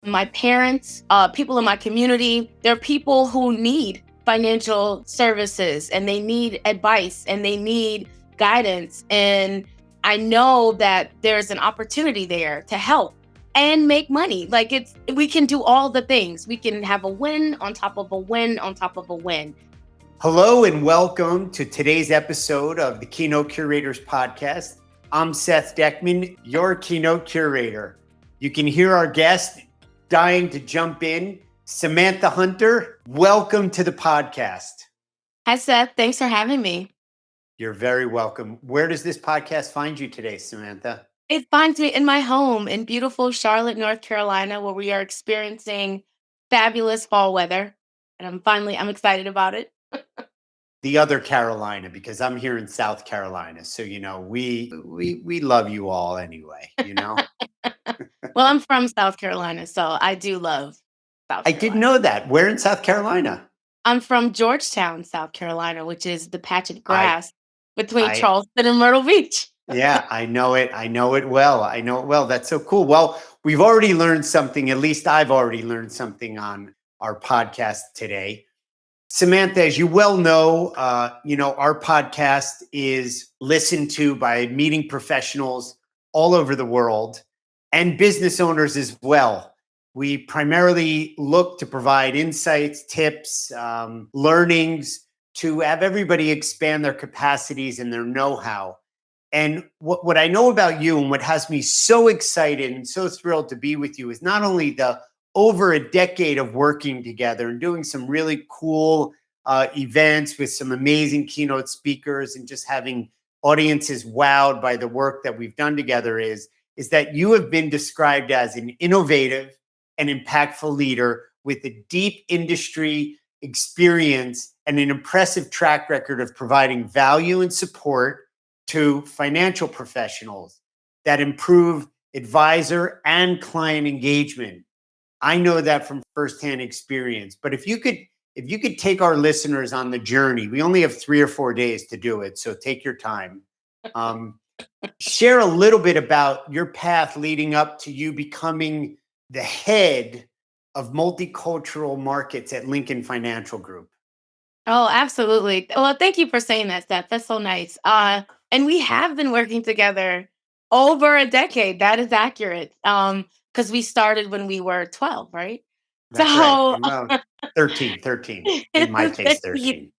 My parents, people in my community, they're people who need financial services and they need advice and they need guidance. And I know that there's an opportunity there to help and make money. We can do all the things. We can have a win on top of a win on top of a win. Hello and welcome to today's episode of the Keynote Curators Podcast. I'm Seth Dechtman, your Keynote Curator. You can hear our guest dying to jump in, Samantha Hunter. Welcome to the podcast. Hi, Seth. Thanks for having me. You're very welcome. Where does this podcast find you today, Samantha? It finds me in my home in beautiful Charlotte, North Carolina, where we are experiencing fabulous fall weather. And I'm excited about it. The other Carolina, because I'm here in South Carolina. So, we love you all anyway, Well, I'm from South Carolina, so I do love South Carolina. I didn't know that. Where in South Carolina? I'm from Georgetown, South Carolina, which is the patch of grass between Charleston and Myrtle Beach. Yeah, I know it. I know it well. That's so cool. Well, we've already learned something. At least I've already learned something on our podcast today. Samantha, as you well know, our podcast is listened to by meeting professionals all over the world and business owners as well. We primarily look to provide insights, tips, learnings to have everybody expand their capacities and their know-how. And what I know about you and what has me so excited and so thrilled to be with you is not only the over a decade of working together and doing some really cool events with some amazing keynote speakers and just having audiences wowed by the work that we've done together is that you have been described as an innovative and impactful leader with a deep industry experience and an impressive track record of providing value and support to financial professionals that improve advisor and client engagement. I know that from firsthand experience. But if you could take our listeners on the journey, we only have 3 or 4 days to do it, so take your time. Share a little bit about your path leading up to you becoming the head of multicultural markets at Lincoln Financial Group. Oh, absolutely. Well, thank you for saying that, Seth. That's so nice. And we have been working together over a decade. That is accurate. Because we started when we were 12, right? That's right. Well, 13. In my case, 13.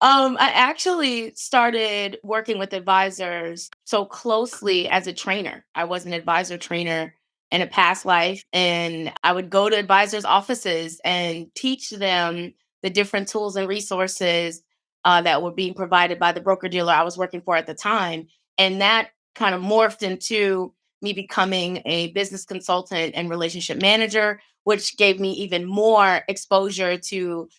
I actually started working with advisors so closely as a trainer. I was an advisor trainer in a past life, and I would go to advisors' offices and teach them the different tools and resources that were being provided by the broker-dealer I was working for at the time. And that kind of morphed into me becoming a business consultant and relationship manager, which gave me even more exposure to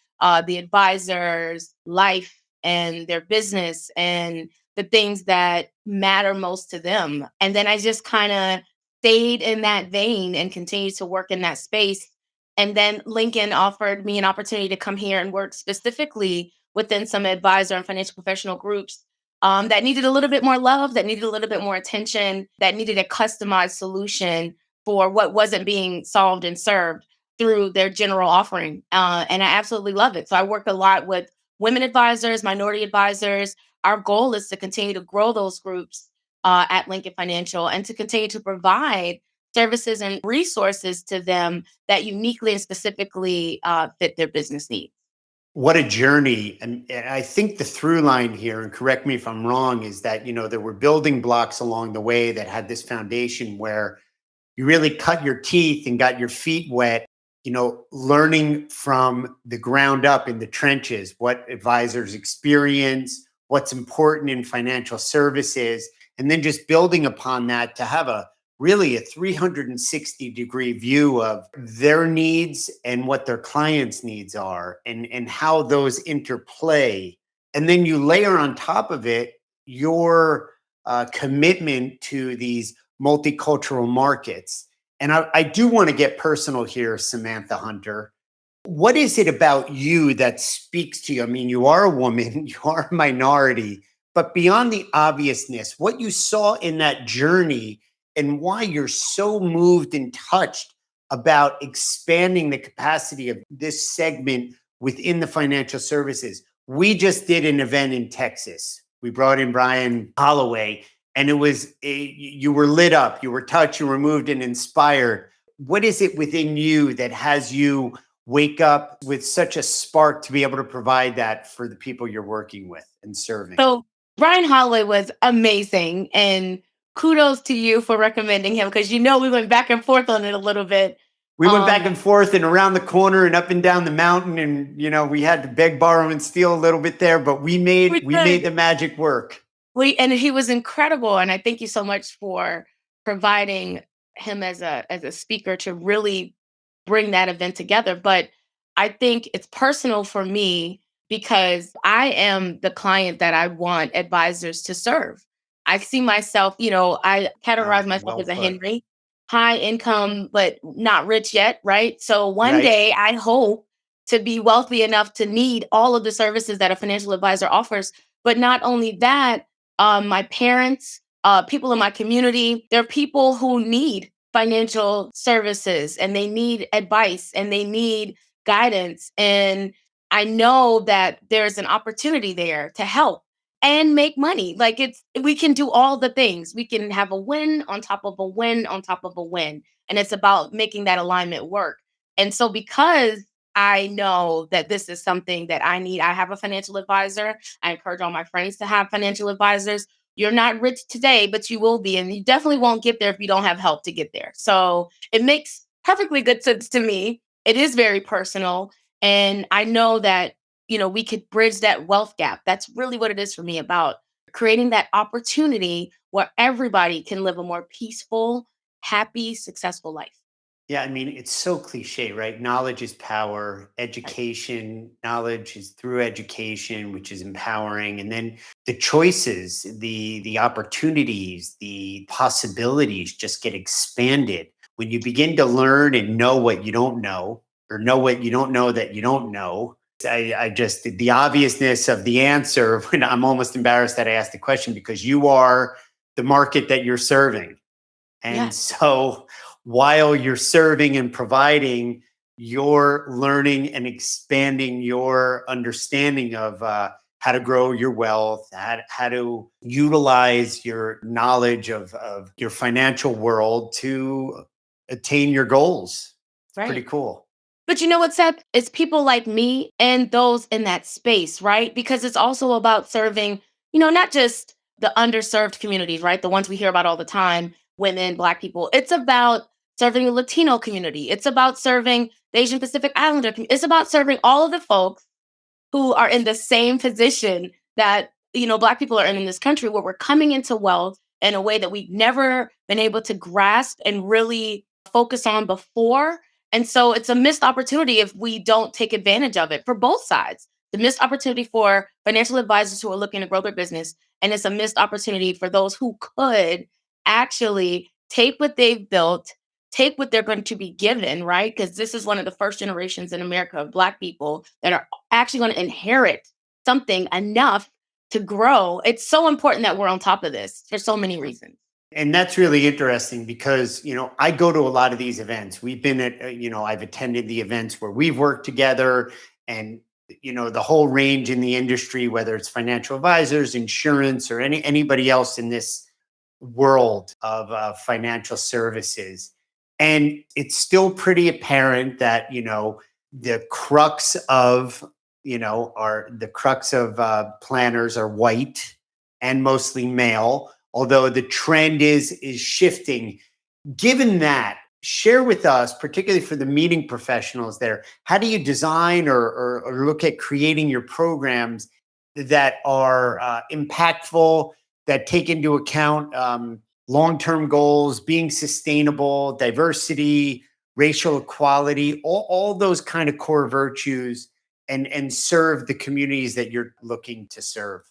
the advisor's life and their business and the things that matter most to them. And then I just kind of stayed in that vein and continued to work in that space. And then Lincoln offered me an opportunity to come here and work specifically within some advisor and financial professional groups that needed a little bit more love, that needed a little bit more attention, that needed a customized solution for what wasn't being solved and served through their general offering. And I absolutely love it. So I work a lot with women advisors, minority advisors. Our goal is to continue to grow those groups at Lincoln Financial and to continue to provide services and resources to them that uniquely and specifically fit their business needs. What a journey. And I think the through line here, and correct me if I'm wrong, is that, there were building blocks along the way that had this foundation where you really cut your teeth and got your feet wet, learning from the ground up in the trenches, what advisors experience, what's important in financial services, and then just building upon that to have really a 360-degree view of their needs and what their clients' needs are and how those interplay. And then you layer on top of it your commitment to these multicultural markets. And I do want to get personal here, Samantha Hunter. What is it about you that speaks to you? I mean, you are a woman, you are a minority, but beyond the obviousness, what you saw in that journey and why you're so moved and touched about expanding the capacity of this segment within the financial services. We just did an event in Texas. We brought in Brian Holloway, and you were lit up, you were touched, you were moved and inspired. What is it within you that has you wake up with such a spark to be able to provide that for the people you're working with and serving? So Brian Holloway was amazing, and kudos to you for recommending him because we went back and forth on it a little bit. We went back Um, and forth and around the corner and up and down the mountain, and we had to beg, borrow, and steal a little bit there, but we we made did. the magic work. And he was incredible, and I thank you so much for providing him as a speaker to really bring that event together. But I think it's personal for me because I am the client that I want advisors to serve. I see myself, I categorize myself Well as a put. Henry, high income but not rich yet, right? So one Right. day I hope to be wealthy enough to need all of the services that a financial advisor offers. But not only that, my parents, people in my community, there are people who need financial services and they need advice and they need guidance. And I know that there's an opportunity there to help and make money. We can do all the things. We can have a win on top of a win on top of a win. And it's about making that alignment work. And so, because I know that this is something that I need, I have a financial advisor. I encourage all my friends to have financial advisors. You're not rich today, but you will be. And you definitely won't get there if you don't have help to get there. So it makes perfectly good sense to me. It is very personal. And I know that, we could bridge that wealth gap. That's really what it is for me, about creating that opportunity where everybody can live a more peaceful, happy, successful life. Yeah, I mean, it's so cliche, right? Knowledge is power, Right. education, knowledge is through education, which is empowering. And then the choices, the opportunities, the possibilities just get expanded when you begin to learn and know what you don't know, or know what you don't know that you don't know. I just, the obviousness of the answer, when I'm almost embarrassed that I asked the question, because you are the market that you're serving. And Yes. so while you're serving and providing, you're learning and expanding your understanding of how to grow your wealth, how to utilize your knowledge of your financial world to attain your goals. It's pretty Right. cool. But you know what, Seth? It's people like me and those in that space, right? Because it's also about serving, not just the underserved communities, right? The ones we hear about all the time, women, Black people. It's about serving the Latino community. It's about serving the Asian Pacific Islander community. It's about serving all of the folks who are in the same position that Black people are in this country, where we're coming into wealth in a way that we've never been able to grasp and really focus on before. And so it's a missed opportunity if we don't take advantage of it for both sides. The missed opportunity for financial advisors who are looking to grow their business, and it's a missed opportunity for those who could actually take what they've built, take what they're going to be given, right? Because this is one of the first generations in America of Black people that are actually going to inherit something enough to grow. It's so important that we're on top of this for so many reasons. And that's really interesting because, I go to a lot of these events. We've been at, I've attended the events where we've worked together, and, the whole range in the industry, whether it's financial advisors, insurance, or anybody else in this world of financial services. And it's still pretty apparent that, the crux of, the crux of planners are white and mostly male, although the trend is shifting. Given that, share with us, particularly for the meeting professionals there, how do you design or look at creating your programs that are impactful, that take into account long-term goals, being sustainable, diversity, racial equality, all those kind of core virtues, and serve the communities that you're looking to serve?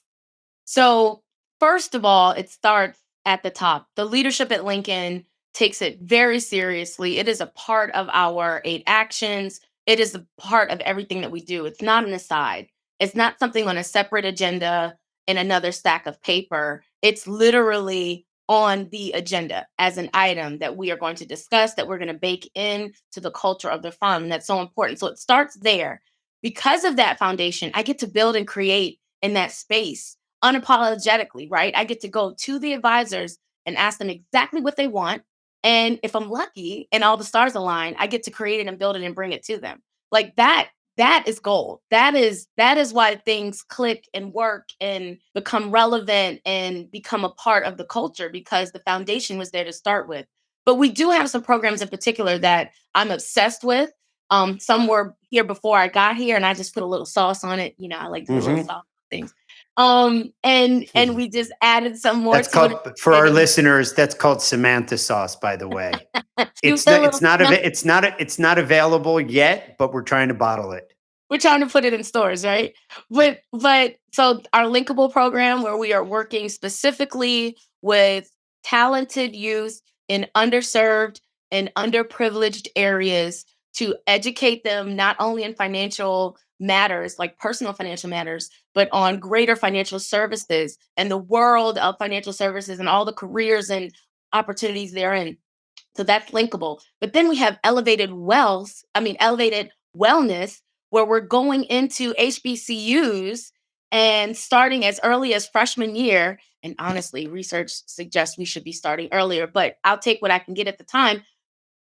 So, first of all, it starts at the top. The leadership at Lincoln takes it very seriously. It is a part of our 8 actions. It is a part of everything that we do. It's not an aside. It's not something on a separate agenda in another stack of paper. It's literally on the agenda as an item that we are going to discuss, that we're going to bake in to the culture of the firm. And that's so important. So it starts there. Because of that foundation, I get to build and create in that space unapologetically, right? I get to go to the advisors and ask them exactly what they want. And if I'm lucky and all the stars align, I get to create it and build it and bring it to them. Like that is gold. That is why things click and work and become relevant and become a part of the culture, because the foundation was there to start with. But we do have some programs in particular that I'm obsessed with. Some were here before I got here, and I just put a little sauce on it. I like to put a little Hmm. sauce on things. And we just added some more That's to it. called, for our listeners, that's called Samantha sauce, by the way. You It's put a not little it's not it's not available yet, but we're trying to bottle it. We're trying to put it in stores, right? But so our linkable program, where we are working specifically with talented youth in underserved and underprivileged areas to educate them not only in financial matters, like personal financial matters, but on greater financial services and the world of financial services and all the careers and opportunities therein. So that's linkable. But then we have elevated wellness, where we're going into HBCUs and starting as early as freshman year. And honestly, research suggests we should be starting earlier, but I'll take what I can get at the time.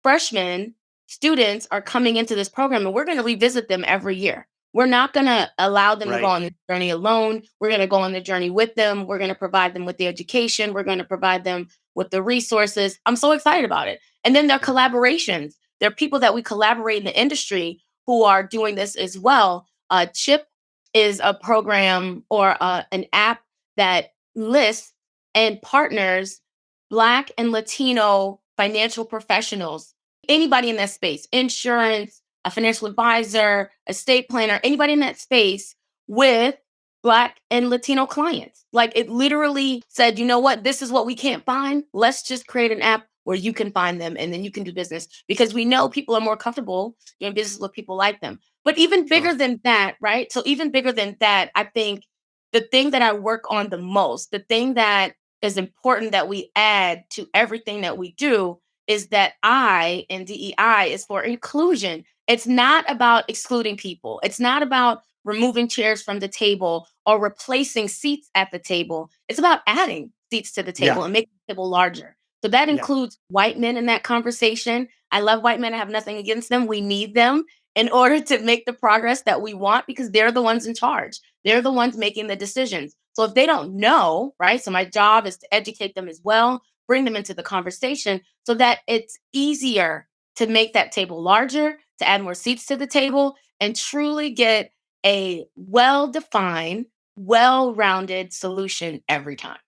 Freshmen students are coming into this program, and we're going to revisit them every year. We're not going to allow them to go Right. on the journey alone. We're going to go on the journey with them. We're going to provide them with the education. We're going to provide them with the resources. I'm so excited about it. And then there are Yeah. collaborations. There are people that we collaborate in the industry who are doing this as well. CHIP is a program or an app that lists and partners Black and Latino financial professionals, anybody in that space, insurance, a financial advisor, estate planner, anybody in that space with Black and Latino clients. Like, it literally said, you know what, this is what we can't find. Let's just create an app where you can find them and then you can do business, because we know people are more comfortable doing business with people like them. But even Sure. bigger than that, right? So, even bigger than that, I think the thing that I work on the most, the thing that is important that we add to everything that we do, is that I in DEI is for inclusion. It's not about excluding people. It's not about removing chairs from the table or replacing seats at the table. It's about adding seats to the table Yeah. and making the table larger. So that Yeah. includes white men in that conversation. I love white men. I have nothing against them. We need them in order to make the progress that we want, because they're the ones in charge. They're the ones making the decisions. So if they don't know, right? So my job is to educate them as well, bring them into the conversation so that it's easier to make that table larger, to add more seats to the table, and truly get a well defined, well rounded solution every time.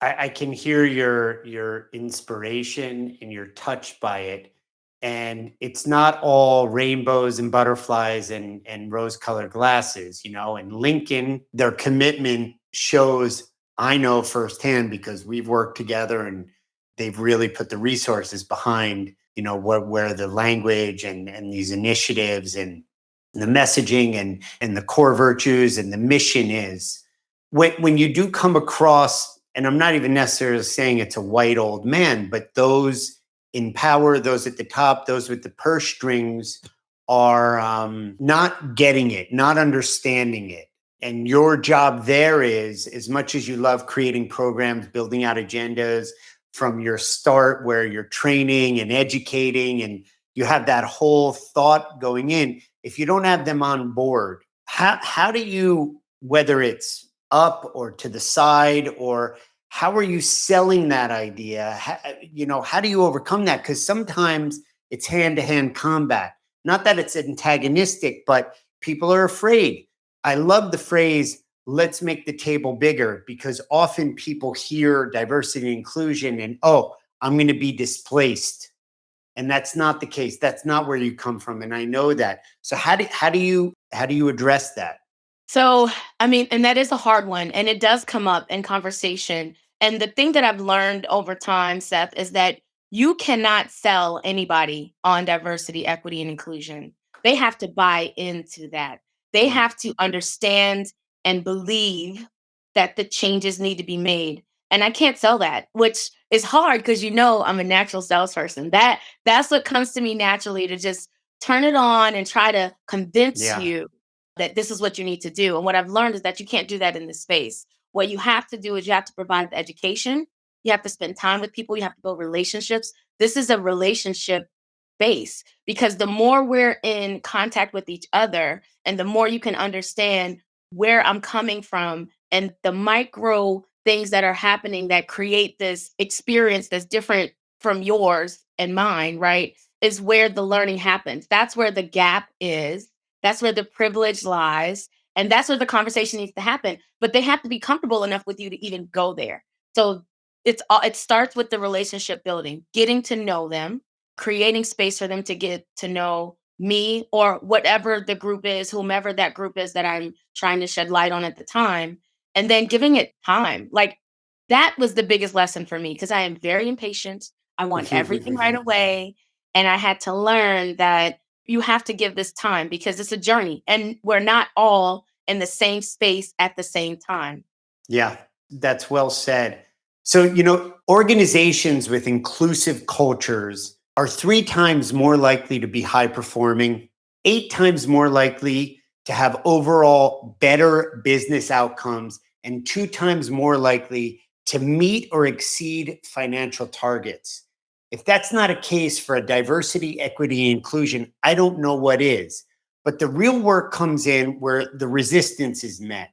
I can hear your inspiration and you're touched by it. And it's not all rainbows and butterflies and rose-colored glasses, and Lincoln, their commitment shows, I know firsthand because we've worked together and they've really put the resources behind, where the language and these initiatives and the messaging and the core virtues and the mission is. When you do come across, and I'm not even necessarily saying it's a white old man, but those in power, those at the top, those with the purse strings are not getting it, not understanding it. And your job there is, as much as you love creating programs, building out agendas from your start, where you're training and educating, and you have that whole thought going in. If you don't have them on board, how do you, whether it's up or to the side, or how are you selling that idea? How do you overcome that? Because sometimes it's hand-to-hand combat. Not that it's antagonistic, but people are afraid. I love the phrase, let's make the table bigger, because often people hear diversity and inclusion and, oh, I'm going to be displaced. And that's not the case. That's not where you come from. And I know that. So how do you address that? So, I mean, and that is a hard one, and it does come up in conversation. And the thing that I've learned over time, Seth, is that you cannot sell anybody on diversity, equity, and inclusion. They have to buy into that. They Mm, have to understand and believe that the changes need to be made. And I can't sell that, which is hard because I'm a natural salesperson. That's what comes to me naturally, to just turn it on and try to convince Yeah. you that this is what you need to do. And what I've learned is that you can't do that in this space. What you have to do is you have to provide the education, you have to spend time with people, you have to build relationships. This is a relationship base, because the more we're in contact with each other and the more you can understand where I'm coming from and the micro things that are happening that create this experience that's different from yours and mine, right? Is where the learning happens. That's where the gap is. That's where the privilege lies. And that's where the conversation needs to happen. But they have to be comfortable enough with you to even go there. So it starts with the relationship building, getting to know them, creating space for them to get to know me or whatever the group is, whomever that group is that I'm trying to shed light on at the time, and then giving it time. Like, that was the biggest lesson for me because I am very impatient. I want everything right away. And I had to learn that you have to give this time because it's a journey and we're not all in the same space at the same time. Yeah, that's well said. So, organizations with inclusive cultures are 3 times more likely to be high performing, 8 times more likely to have overall better business outcomes, and 2 times more likely to meet or exceed financial targets. If that's not a case for a diversity, equity, and inclusion, I don't know what is. But the real work comes in where the resistance is met.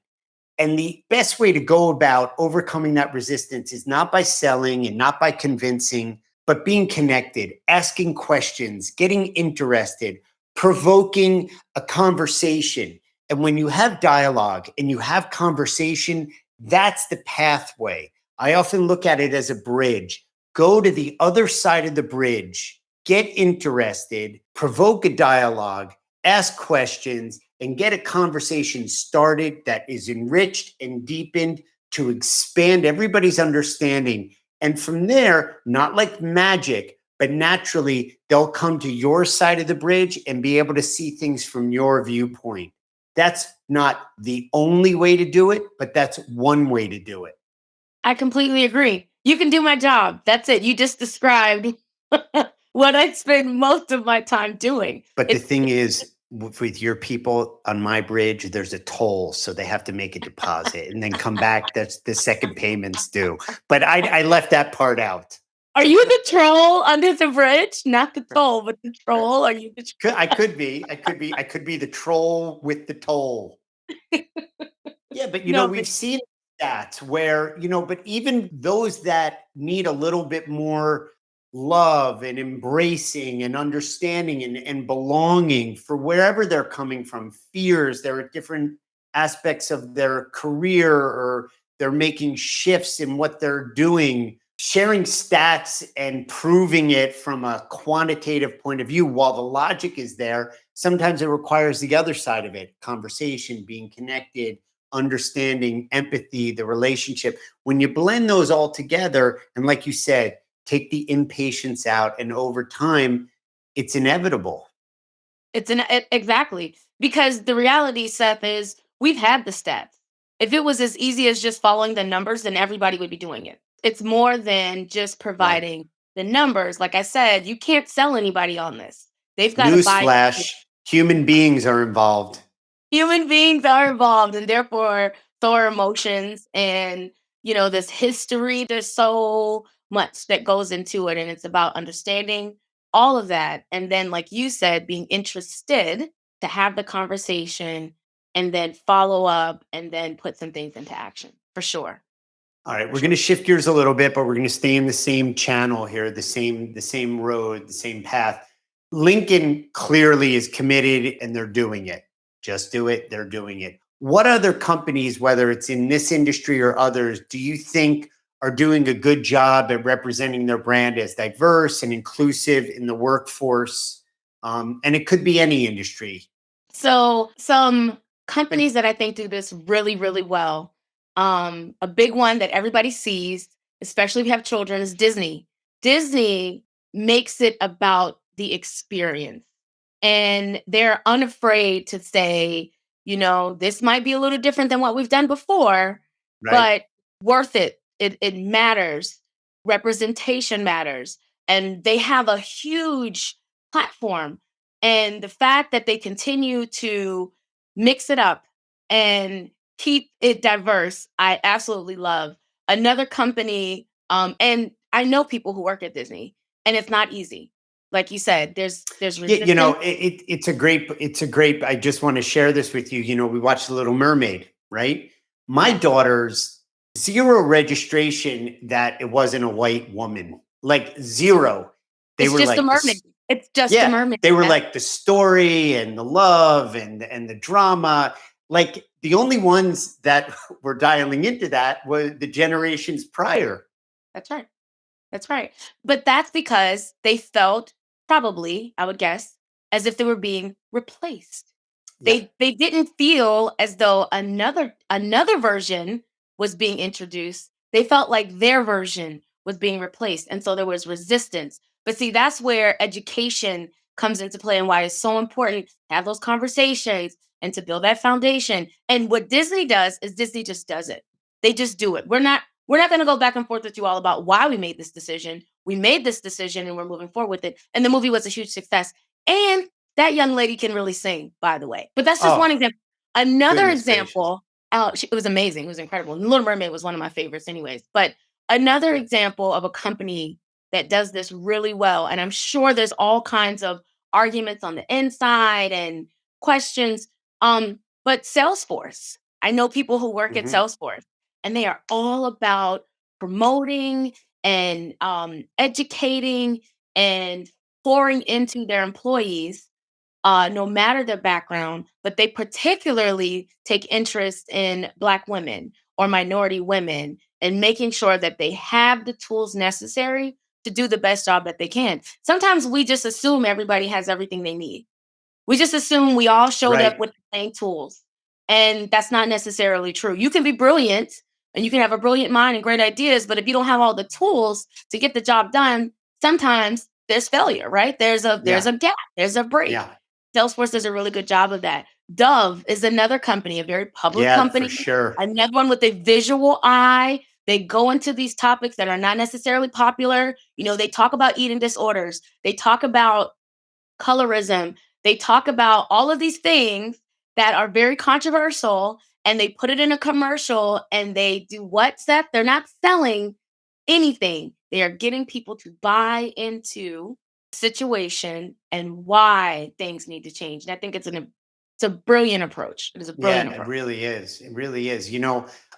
And the best way to go about overcoming that resistance is not by selling and not by convincing, but being connected, asking questions, getting interested, provoking a conversation. And when you have dialogue and you have conversation, that's the pathway. I often look at it as a bridge. Go to the other side of the bridge, get interested, provoke a dialogue, ask questions, and get a conversation started that is enriched and deepened to expand everybody's understanding. And from there, not like magic, but naturally, they'll come to your side of the bridge and be able to see things from your viewpoint. That's not the only way to do it, but that's one way to do it. I completely agree. You can do my job. That's it. You just described what I spend most of my time doing. But the It's thing is, with your people on my bridge, there's a toll, so they have to make a deposit and then come back. That's the second payment's due. But I left that part out. Are you the troll under the bridge? Not the toll, but the troll? Are you the I could be. I could be the troll with the toll. Yeah, but No, we've but seen that where, but even those that need a little bit more love and embracing and understanding and belonging for wherever they're coming from, fears, there are different aspects of their career or they're making shifts in what they're doing, sharing stats and proving it from a quantitative point of view, while the logic is there, sometimes it requires the other side of it, conversation, being connected, understanding, empathy, the relationship. When you blend those all together, and like you said, take the impatience out, and over time, it's inevitable. exactly. Because the reality, Seth, is we've had the stats. If it was as easy as just following the numbers, then everybody would be doing it. It's more than just Right. providing the numbers. Like I said, you can't sell anybody on this. They've got to buy it. Newsflash, human beings are involved. Human beings are involved, and therefore so are emotions and this history. There's so much that goes into it, and it's about understanding all of that, and then, like you said, being interested to have the conversation and then follow up and then put some things into action, for sure. All right, For we're going sure. to shift gears a little bit, but we're going to stay in the same channel here, the same road, the same path. Lincoln clearly is committed and they're doing it. Just do it, they're doing it. What other companies, whether it's in this industry or others, do you think are doing a good job at representing their brand as diverse and inclusive in the workforce? And it could be any industry. So some companies that I think do this really, really well. A big one that everybody sees, especially if you have children, is Disney. Disney makes it about the experience. And they're unafraid to say, this might be a little different than what we've done before, Right? but worth it. it matters. Representation matters. And they have a huge platform. And the fact that they continue to mix it up and keep it diverse, I absolutely love. Another company, and I know people who work at Disney, and it's not easy. Like you said, there's Yeah, resistance. it's a great. I just want to share this with you. We watched The Little Mermaid, right? My Yes. daughter's zero registration that it wasn't a white woman, like zero. They It's were just a like mermaid. this. It's just a Yeah, mermaid. they were That's like the story and the love and the drama. Like the only ones that were dialing into that were the generations prior. that's right. That's right. But that's because they felt, probably, I would guess, as if they were being replaced. Yeah, They didn't feel as though another version was being introduced. They felt like their version was being replaced. And so there was resistance. But see, that's where education comes into play and why it's so important to have those conversations and to build that foundation. And what Disney does is Disney just does it. They just do it. We're not going to go back and forth with you all about why we made this decision. We made this decision and we're moving forward with it. And the movie was a huge success. And that young lady can really sing, by the way. But that's just one oh, example. Another goodness gracious. example, it was amazing. It was incredible. Little Mermaid was one of my favorites, anyways. But another example of a company that does this really well. And I'm sure there's all kinds of arguments on the inside and questions. But Salesforce, I know people who work at Mhm. Salesforce, and they are all about promoting and educating and pouring into their employees, no matter their background, but they particularly take interest in Black women or minority women and making sure that they have the tools necessary to do the best job that they can. Sometimes we just assume everybody has everything they need. We just assume we all showed up Right. with the same tools. And that's not necessarily true. You can be brilliant and you can have a brilliant mind and great ideas, but if you don't have all the tools to get the job done, sometimes there's failure, right? There's Yeah. a gap, there's a break. Yeah. Salesforce does a really good job of that. Dove is another company, a very public Yeah, for company, sure. another one with a visual eye. They go into these topics that are not necessarily popular. They talk about eating disorders. They talk about colorism. They talk about all of these things that are very controversial and they put it in a commercial and they do what, Seth? They're not selling anything. They are getting people to buy into the situation and why things need to change. And I think it's a brilliant approach. It is a Yeah, brilliant it approach. really is. It really is.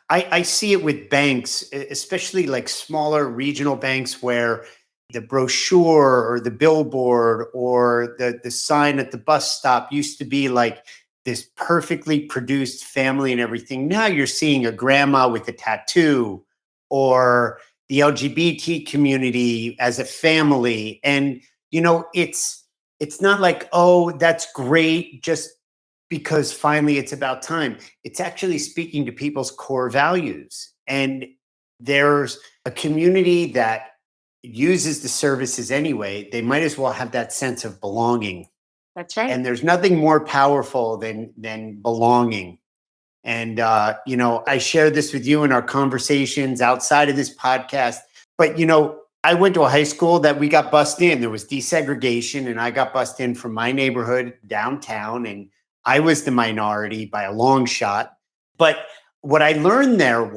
I see it with banks, especially like smaller regional banks where the brochure or the billboard or the sign at the bus stop used to be like this perfectly produced family and everything. Now you're seeing a grandma with a tattoo or the LGBT community as a family. And it's not like, oh, that's great, just because finally it's about time. It's actually speaking to people's core values. And there's a community that uses the services anyway. They might as well have that sense of belonging. That's right. And there's nothing more powerful than belonging. And I share this with you in our conversations outside of this podcast. But I went to a high school that we got bussed in. There was desegregation, and I got bussed in from my neighborhood downtown, and I was the minority by a long shot. But what I learned there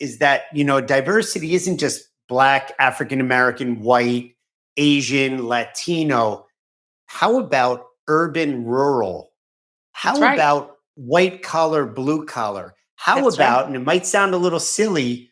is that diversity isn't just Black, African American, white, Asian, Latino. How about urban, rural? That's How right. about white collar, blue collar? How That's right. about, and it might sound a little silly,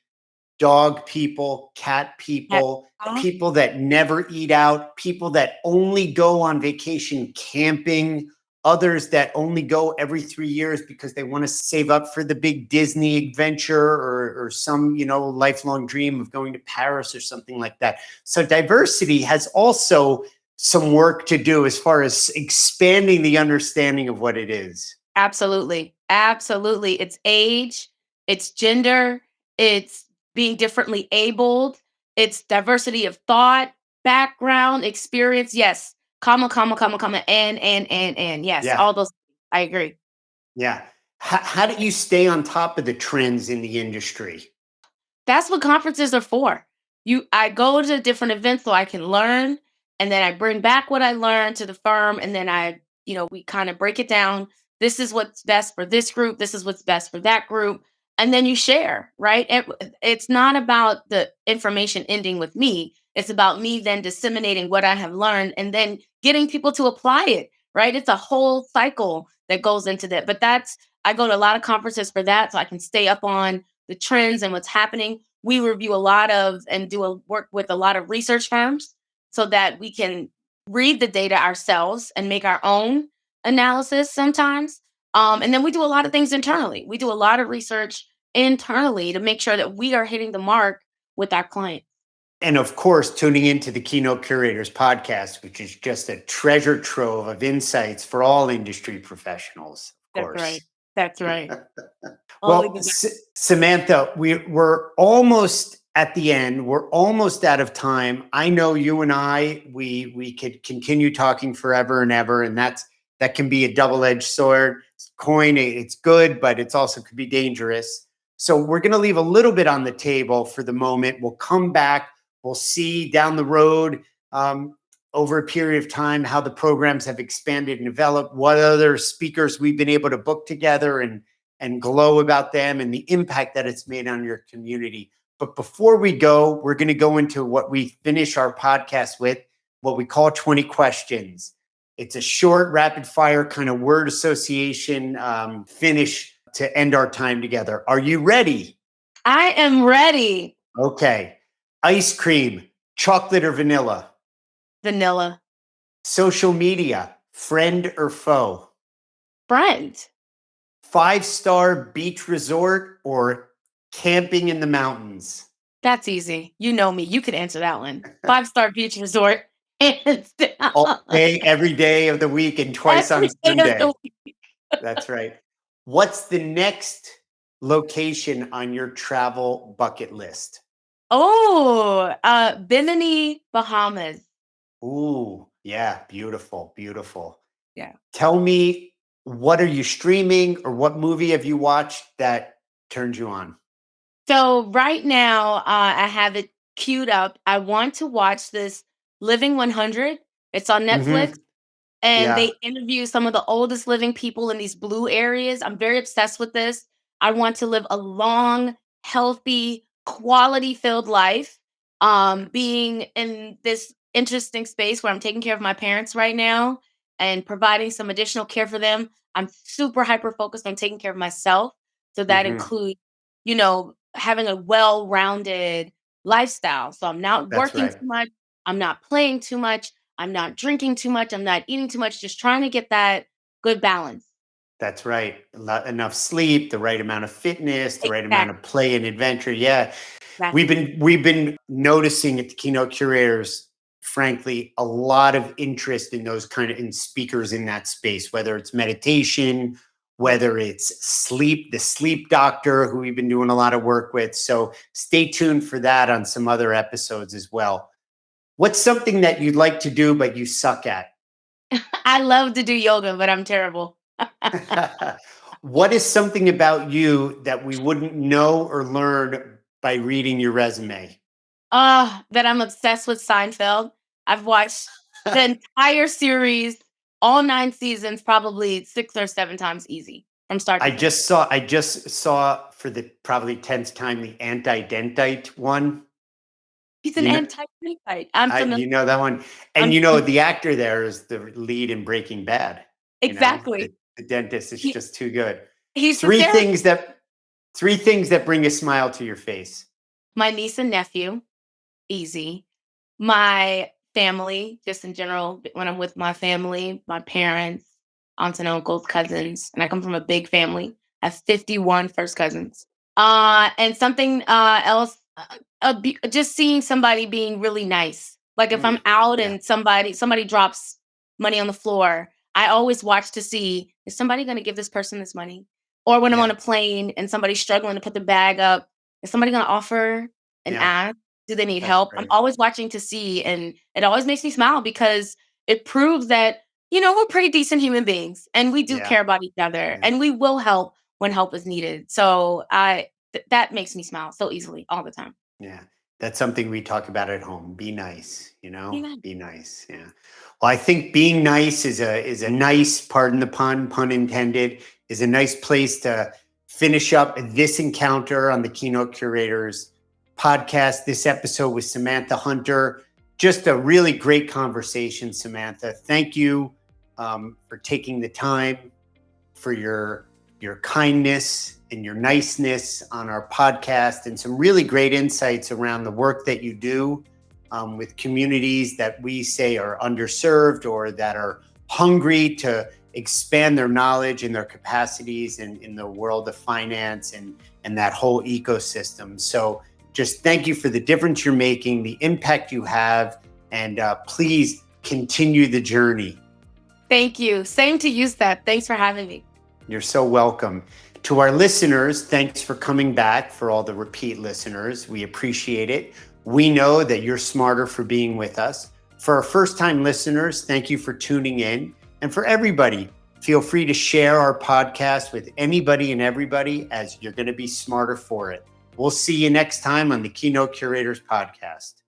dog people, cat That- people, people that never eat out, people that only go on vacation camping, others that only go every 3 years because they want to save up for the big Disney adventure or some, lifelong dream of going to Paris or something like that. So diversity has also some work to do as far as expanding the understanding of what it is. Absolutely. Absolutely. It's age, it's gender, it's being differently abled, it's diversity of thought, background, experience. Yes. Comma, and. Yes. Yeah. All those. I agree. Yeah. How do you stay on top of the trends in the industry? That's what conferences are for. I go to different events so I can learn, and then I bring back what I learned to the firm, and then we kind of break it down. This is what's best for this group. This is what's best for that group. And then you share, right? It's not about the information ending with me. It's about me then disseminating what I have learned and then getting people to apply it, right? It's a whole cycle that goes into that. I go to a lot of conferences for that so I can stay up on the trends and what's happening. We review a lot of and do a work with a lot of research firms so that we can read the data ourselves and make our own analysis sometimes. And then we do a lot of things internally. We do a lot of research internally to make sure that we are hitting the mark with our clients. And of course, tuning into the Keynote Curators podcast, which is just a treasure trove of insights for all industry professionals, of That's course. right. That's right. Only Well, the best. Samantha, we're almost at the end. We're almost out of time. I know you and I, we could continue talking forever and ever, and that can be a double-edged sword coin. It's good, but it's also could be dangerous. So we're going to leave a little bit on the table for the moment. We'll come back. We'll see down the road over a period of time how the programs have expanded and developed, what other speakers we've been able to book together and glow about them and the impact that it's made on your community. But before we go, we're going to go into what we finish our podcast with, what we call 20 questions. It's a short, rapid fire kind of word association finish to end our time together. Are you ready? I am ready. Okay. Ice cream, chocolate or vanilla? Vanilla. Social media, friend or foe? Friend. 5-star beach resort or camping in the mountains? That's easy. You know me. You could answer that one. 5-star beach resort. Hands All down. day, every day of the week, and twice on Every day of Sunday. the week. That's right. What's the next location on your travel bucket list? Oh, Bimini, Bahamas. Ooh, yeah, beautiful, beautiful. Yeah. Tell me, what are you streaming or what movie have you watched that turned you on? So right now, I have it queued up. I want to watch this Living 100. It's on Netflix. Mm-hmm. And Yeah, they interview some of the oldest living people in these blue areas. I'm very obsessed with this. I want to live a long, healthy, quality filled life. Being in this interesting space where I'm taking care of my parents right now and providing some additional care for them. I'm super hyper focused on taking care of myself. So that mm-hmm. includes, having a well rounded lifestyle. So I'm not That's working right. too much. I'm not playing too much. I'm not drinking too much. I'm not eating too much. Just trying to get that good balance. That's right. Enough sleep, the right amount of fitness, the right amount Exactly. of play and adventure. Yeah. We've Exactly. been we've been noticing at the Keynote Curators, frankly, a lot of interest in those kind of in speakers in that space, whether it's meditation, whether it's sleep, the sleep doctor who we've been doing a lot of work with. So stay tuned for that on some other episodes as well. What's something that you'd like to do but you suck at? I love to do yoga, but I'm terrible. What is something about you that we wouldn't know or learn by reading your resume? That I'm obsessed with Seinfeld. I've watched the entire series, all 9 seasons, probably 6 or 7 times easy from start to finish. I just saw for the probably 10th time the anti-dentite one. He's an You know, anti-Semite. I'm familiar. you know that one, and I'm you know fam the actor there is the lead in Breaking Bad. You know, exactly. the dentist is He just too good. he's Three hysterical. things that three things that bring a smile to your face. My niece and nephew, easy. My family, just in general, when I'm with my family, my parents, aunts and uncles, cousins, and I come from a big family. I have 51 first cousins. And something else, just seeing somebody being really nice. Like if I'm out Yeah, and somebody drops money on the floor, I always watch to see, is somebody going to give this person this money? Or when I'm on yeah, a plane and somebody's struggling to put the bag up, is somebody going to offer and yeah. ask? Do they need That's help? I'm great. always watching to see, and it always makes me smile because it proves that, we're pretty decent human beings and we do Yeah, care about each other yeah. and we will help when help is needed. So that makes me smile so easily all the time. Yeah. That's something we talk about at home. Be nice, You know? be nice. Yeah. Well, I think being nice is a nice, pardon the pun intended, is a nice place to finish up this encounter on the Keynote Curators podcast. This episode with Samantha Hunter. Just a really great conversation, Samantha. Thank you for taking the time, for your kindness and your niceness on our podcast, and some really great insights around the work that you do with communities that we say are underserved or that are hungry to expand their knowledge and their capacities in the world of finance and that whole ecosystem. So just thank you for the difference you're making, the impact you have, and please continue the journey. Thank you. Same to you, Seth. Thanks for having me. You're so welcome. To our listeners, thanks for coming back. For all the repeat listeners, we appreciate it. We know that you're smarter for being with us. For our first-time listeners, thank you for tuning in. And for everybody, feel free to share our podcast with anybody and everybody, as you're going to be smarter for it. We'll see you next time on the Keynote Curators podcast.